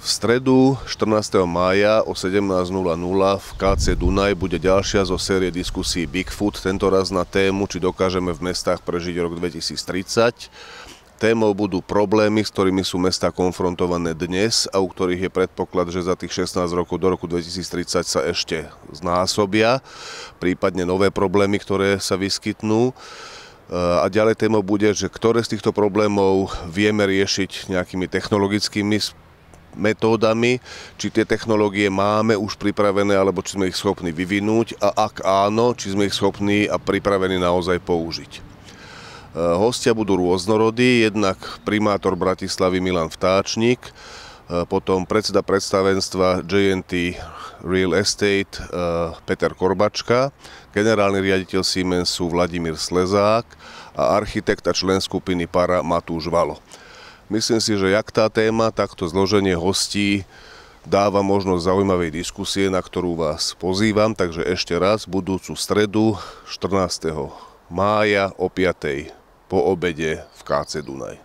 V stredu 14. mája o 17:00 v KC Dunaj bude ďalšia zo série diskusí Bigfoot, tentoraz na tému, či dokážeme v mestách prežiť rok 2030. Témou budú problémy, s ktorými sú mestá konfrontované dnes a u ktorých je predpoklad, že za tých 16 rokov do roku 2030 sa ešte znásobia, prípadne nové problémy, ktoré sa vyskytnú. A ďalej témou bude, že ktoré z týchto problémov vieme riešiť nejakými technologickými metódami, či tie technológie máme už pripravené, alebo či sme ich schopní vyvinúť a ak áno, či sme ich schopní a pripravení naozaj použiť. Hostia budú rôznorodí, jednak primátor Bratislavy Milan Vtáčnik, potom predseda predstavenstva J&T Real Estate Peter Korbačka, generálny riaditeľ Siemensu Vladimír Slezák a architekt a člen skupiny Para Matúš Valo. Myslím si, že jak tá téma, tak to zloženie hostí dáva možnosť zaujímavej diskusie, na ktorú vás pozývam, takže ešte raz budúcu stredu 14. mája o 5:00 po obede v KC Dunaj.